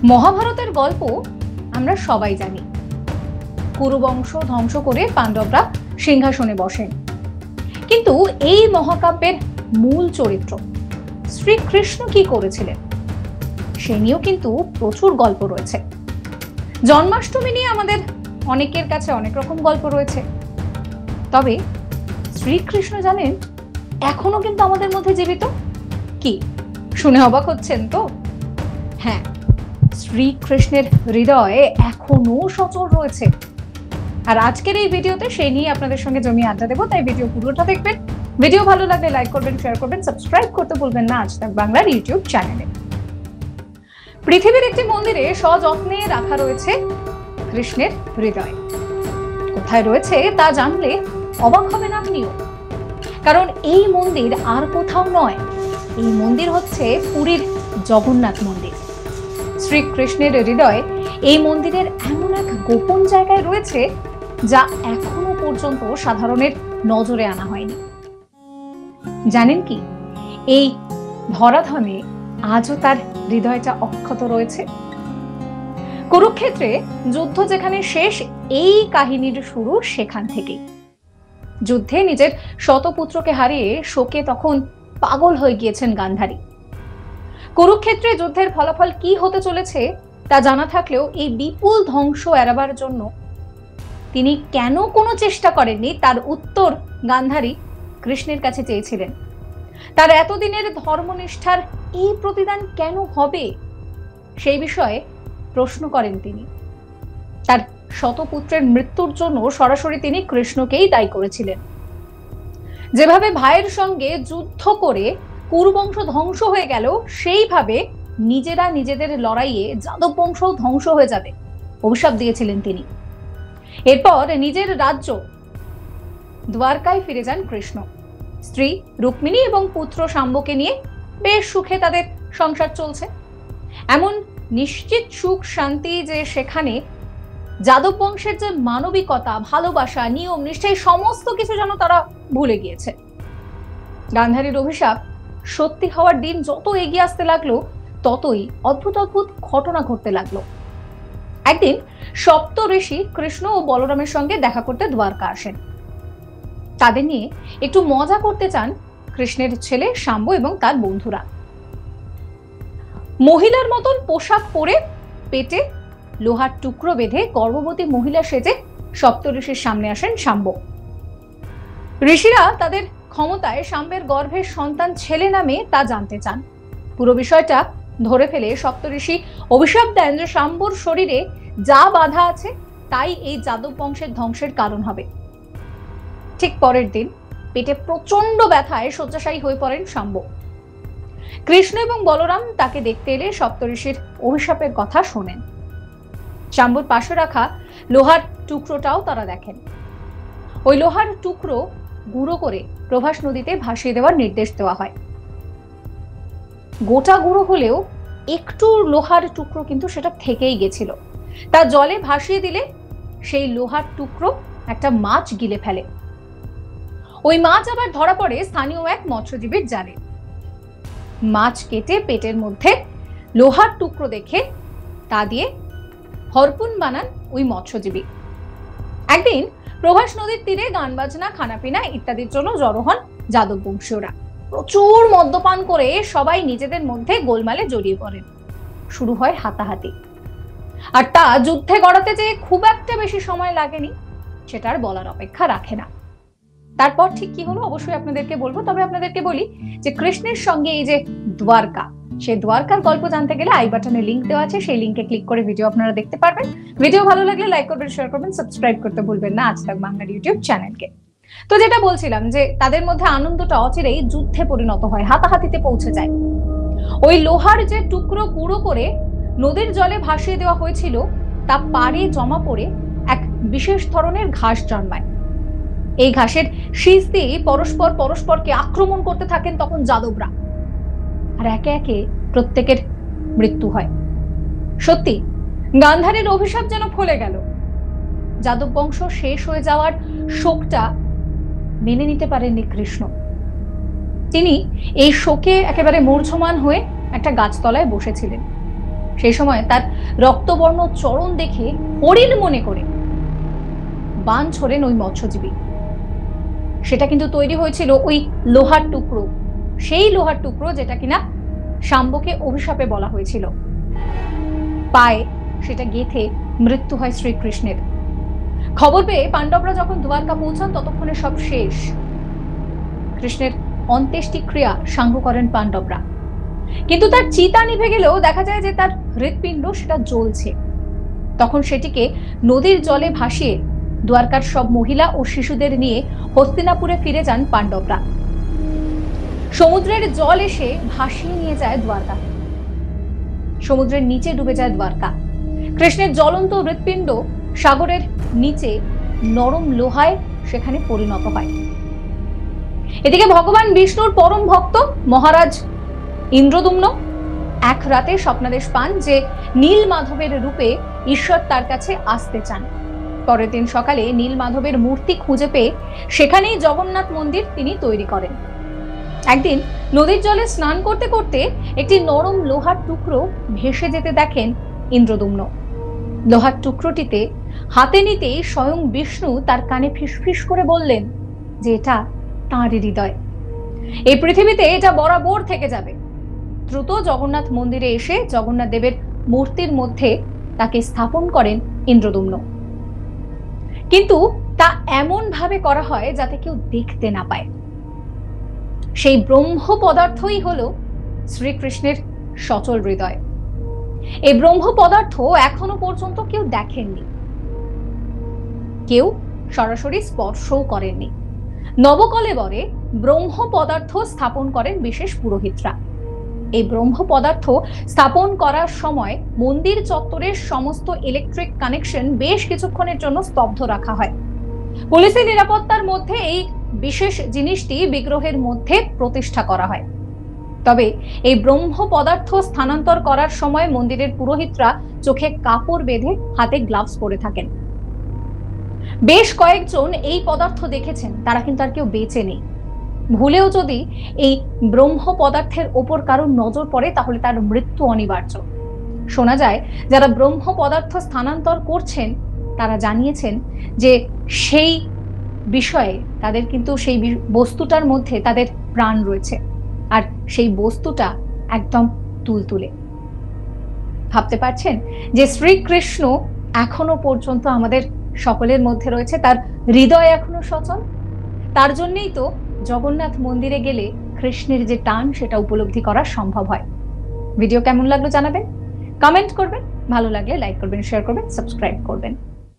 মহাভারতের গল্প আমরা সবাই জানি। কুরুবংশ ধ্বংস করে পাণ্ডবরা সিংহাসনে বসেন। কিন্তু এই মহাকাব্যের মূল চরিত্র শ্রীকৃষ্ণ কি করেছিলেন সে নিয়েও কিন্তু প্রচুর গল্প রয়েছে। জন্মাষ্টমী নিয়ে আমাদের অনেকের কাছে অনেক রকম গল্প রয়েছে, তবে শ্রীকৃষ্ণ জানেন এখনো কিন্তু আমাদের মধ্যে জীবিত। কি শুনে অবাক হচ্ছেন তো? হ্যাঁ, শ্রীকৃষ্ণের হৃদয়ে এখনো সচল রয়েছে। আর আজকের এই ভিডিওতে সেই নিয়ে আপনাদের সঙ্গে জমিয়ে আড্ডা দেবো, তাই ভিডিও পুরোটা দেখবেন। ভিডিও ভালো লাগলে লাইক করবেন, শেয়ার করবেন, সাবস্ক্রাইব করতে ভুলবেন না আজ তাক বাংলার ইউটিউব চ্যানেলে। পৃথিবীর একটি মন্দিরে সযত্নে রাখা রয়েছে কৃষ্ণের হৃদয়। কোথায় রয়েছে তা জানলে অবাক হবেন আপনিও, কারণ এই মন্দির আর কোথাও নয়। এই মন্দির হচ্ছে পুরীর জগন্নাথ মন্দির। শ্রীকৃষ্ণের হৃদয় এই মন্দিরের এমন এক গোপন জায়গায় রয়েছে যা এখনো পর্যন্ত সাধারণের নজরে আনা হয়নি। জানেন কি, এই ধরাধামে আজও তার হৃদয়টা অক্ষত রয়েছে। কুরুক্ষেত্রে যুদ্ধ যেখানে শেষ, এই কাহিনীর শুরু সেখান থেকেই। যুদ্ধে নিজের শতপুত্রকে হারিয়ে শোকে তখন পাগল হয়ে গিয়েছেন গান্ধারী। কুরুক্ষেত্রে যুদ্ধের ফলাফল কি হতে চলেছে তা জানা থাকলেও এই বিপুল ধ্বংস এড়াবার জন্য তিনি কেন কোনো চেষ্টা করেননি তার উত্তর গান্ধারী কৃষ্ণের কাছে চেয়েছিলেন। তার এতদিনের ধর্মনিষ্ঠার এই প্রতিদান কেন হবে সেই বিষয়ে প্রশ্ন করেন তিনি। তার শতপুত্রের মৃত্যুর জন্য সরাসরি তিনি কৃষ্ণকেই দায়ী করেছিলেন। যেভাবে ভাইয়ের সঙ্গে যুদ্ধ করে কুরুবংশ ধ্বংস হয়ে গেল, সেইভাবে নিজেরা নিজেদের লড়াইয়ে যাদব বংশ ধ্বংস হয়ে যাবে অভিশাপ দিয়েছিলেন তিনি। এরপর নিজের রাজ্য দ্বারকায় ফিরে যান কৃষ্ণ। স্ত্রী রুক্মিণী এবং পুত্র শাম্বকে নিয়ে বেশ সুখে তাদের সংসার চলছে। এমন নিশ্চিত সুখ শান্তি যে সেখানে যাদব বংশের যে মানবিকতা, ভালোবাসা, নিয়ম নিষ্ঠা সমস্ত কিছু যেন তারা ভুলে গিয়েছে। গান্ধারীর অভিশাপ সত্যি হওয়ার দিন যত এগিয়ে আসতে লাগলো, ততই অদ্ভুত অদ্ভুত ঘটনা ঘটতে লাগলো। একদিন সপ্ত ঋষি কৃষ্ণ ও বলরামের সঙ্গে দেখা করতে দ্বারকা আসেন। তাদের নিয়ে একটু মজা করতে চান কৃষ্ণের ছেলে শাম্ব এবং তার বন্ধুরা। মহিলার মতন পোশাক পরে পেটে লোহার টুকরো বেঁধে গর্ভবতী মহিলা সেজে সপ্ত ঋষির সামনে আসেন শাম্ব। ঋষিরা তাদের ক্ষমতায় শাম্বের গর্ভের সন্তান ছেলে না মেয়ে তা জানতে চান। পুরো বিষয়টা ধরে ফেলে সপ্ত ঋষি অভিশাপ দেন যে শাম্বর শরীরে যা বাধা আছে তাই এই যাদব বংশের ধ্বংসের কারণ হবে। ঠিক পরের দিন পেটে প্রচন্ড ব্যথায় শয্যাশায়ী হয়ে পড়েন শাম্ব। কৃষ্ণ এবং বলরাম তাকে দেখতে এলে সপ্ত ঋষির অভিশাপের কথা শোনেন। শাম্বর পাশে রাখা লোহার টুকরোটাও তারা দেখেন। ওই লোহার টুকরো গুঁড়ো করে প্রভাস নদীতে ভাসিয়ে দেওয়ার নির্দেশ দেওয়া হয়। গোটা গুঁড়ো হলেও একটু লোহার টুকরো কিন্তু সেটা থেকেই গেছিল। তা জলে ভাসিয়ে দিলে সেই লোহার টুকরো একটা মাছ গিলে ফেলে। ওই মাছ আবার ধরা পড়ে স্থানীয় এক মৎস্যজীবীর জালে। মাছ কেটে পেটের মধ্যে লোহার টুকরো দেখে তা দিয়ে হরপুন বানান ওই মৎস্যজীবী। একদিন প্রভাস নদীর তীরে গান বাজনা, খানাপিনা ইত্যাদির জন্য জড়ো হন যাদব বংশীয়রা। প্রচুর মদ্যপান করে সবাই নিজেদের মধ্যে গোলমালে জড়িয়ে পড়েন। শুরু হয় হাতাহাতি। আর তা যুদ্ধে গড়াতে যে খুব একটা বেশি সময় লাগেনি সেটার বলার অপেক্ষা রাখে না। তারপর ঠিক কি হলো অবশ্যই আপনাদেরকে বলবো, তবে আপনাদেরকে বলি যে কৃষ্ণের সঙ্গে এই যে দ্বারকা, সেই দ্বারকার গল্প জানতে গেলে আই বাটনে লিংক দেওয়া আছে, সেই লিংকে ক্লিক করে ভিডিও আপনারা দেখতে পারবেন। ভিডিও ভালো লাগলে লাইক করবেন, শেয়ার করবেন, সাবস্ক্রাইব করতে ভুলবেন না আজ তাক বাংলার ইউটিউব চ্যানেলকে। তো যেটা বলছিলাম যে তাদের মধ্যে আনন্দটা অচিরেই যুদ্ধে পরিণত হয়, হাতাহাতিতে পৌঁছে যায়। ওই লোহার যে টুকরো গুঁড়ো করে নদীর জলে ভাসিয়ে দেওয়া হয়েছিল তা পাড়ে জমা পড়ে এক বিশেষ ধরনের ঘাস জন্মায়। এই ঘাসের শীষ দিয়ে পরস্পরকে আক্রমণ করতে থাকেন তখন যাদবরা, আর একে একে প্রত্যেকের মৃত্যু হয়। সত্যি গান্ধারীর অভিশাপ যেন ফলে গেল। যাদব বংশ শেষ হয়ে যাওয়ার শোকটা মেনে নিতে পারেননি কৃষ্ণ। তিনি এই শোকে একেবারে মূর্ছমান হয়ে একটা গাছতলায় বসেছিলেন। সেই সময় তার রক্তবর্ণ চরণ দেখে হরিণ মনে করে বান ছোড়েন ওই মৎস্যজীবী। সেটা কিন্তু তৈরি হয়েছিল ওই লোহার টুকরো, সেই লোহার টুকরো যেটা কিনা শাম্বকে অভিশাপে বলা হয়েছিল। পায়ে সেটা গেথে মৃত্যু হয় শ্রীকৃষ্ণের। খবর পেয়ে পাণ্ডবরা যখন দ্বারকা পৌঁছান ততক্ষণে সব শেষ। কৃষ্ণের অন্ত্যেষ্টিক্রিয়া সাঙ্গ করেন পাণ্ডবরা, কিন্তু তার চিতা নিভে গেলেও দেখা যায় যে তার হৃৎপিণ্ড সেটা জ্বলছে। তখন সেটিকে নদীর জলে ভাসিয়ে দ্বারকার সব মহিলা ও শিশুদের নিয়ে হস্তিনাপুরে ফিরে যান পাণ্ডবরা। সমুদ্রের জল এসে ভাসিয়ে নিয়ে যায় দ্বারকা, সমুদ্রের নিচে ডুবে যায় দ্বারকা। কৃষ্ণের জ্বলন্ত হৃৎপিণ্ড সাগরের নিচে নরম লোহায় সেখানে পরিণত হয়। এদিকে ভগবান বিষ্ণুর পরম ভক্ত মহারাজ ইন্দ্রদুম্ন এক রাতে স্বপ্নাদেশ পান যে নীল মাধবের রূপে ঈশ্বর তার কাছে আসতে চান। পরের দিন সকালে নীল মাধবের মূর্তি খুঁজে পেয়ে সেখানেই জগন্নাথ মন্দির তিনি তৈরি করেন। একদিন নদীর জলে স্নান করতে করতে একটি নরম লোহার টুকরো ভেসে যেতে দেখেন ইন্দ্রদুম্ন। লোহার টুকরোটিতে হাতে নিতেই স্বয়ং বিষ্ণু তার কানে ফিসফিস করে বললেন যে এটা তাঁর হৃদয়, এই পৃথিবীতে এটা বরাবর থেকে যাবে। দ্রুত জগন্নাথ মন্দিরে এসে জগন্নাথ দেবের মূর্তির মধ্যে তাকে স্থাপন করেন ইন্দ্রদুম্ন। কিন্তু তা এমন ভাবে করা হয় যাতে কেউ দেখতে না পায়। সেই ব্রহ্ম পদার্থই হলো শ্রীকৃষ্ণের সচল হৃদয়। এই ব্রহ্ম পদার্থ এখনো পর্যন্ত কেউ দেখেননি, কেউ সরাসরি স্পর্শও করেননি। নবকলেবরে ব্রহ্ম পদার্থ স্থাপন করেন বিশেষ পুরোহিতরা। এই ব্রহ্ম পদার্থ স্থাপন করার সময় মন্দির চত্বরের সমস্ত ইলেকট্রিক কানেকশন বেশ কিছুক্ষণের জন্য স্তব্ধ রাখা হয়। পুলিশের নিরাপত্তার মধ্যে এই বিশেষ জিনিসটি বিগ্রহের মধ্যে প্রতিষ্ঠা করা হয়। তবে এই ব্রহ্ম পদার্থ স্থানান্তর করার সময় মন্দিরের পুরোহিতরা চোখে কাপড় বেঁধে হাতে গ্লাভস পরে থাকেন। বেশ কয়েকজন এই পদার্থ দেখেছেন, তারা কিন্তু আর কেউ বেঁচে নেই। ভুলেও যদি এই ব্রহ্ম পদার্থের ওপর কারো নজর পড়ে তাহলে তার মৃত্যু অনিবার্য। শোনা যায় যারা ব্রহ্ম পদার্থ স্থানান্তর করছেন তারা জানিয়েছেন যে সেই বিষয়ে তাদের কিন্তু সেই বস্তুটার মধ্যে তাদের প্রাণ রয়েছে, আর সেই বস্তুটা একদম তুলতুলে। ভাবতে পারছেন যে শ্রীকৃষ্ণ এখনো পর্যন্ত আমাদের সকলের মধ্যে রয়েছে, তার হৃদয় এখনো সচল। তার জন্যই তো জগন্নাথ মন্দিরে গেলে কৃষ্ণের যে টান সেটা উপলব্ধি করা সম্ভব হয়। ভিডিও কেমন লাগলো জানাবেন, কমেন্ট করবেন, ভালো লাগলে লাইক করবেন, শেয়ার করবেন, সাবস্ক্রাইব করবেন।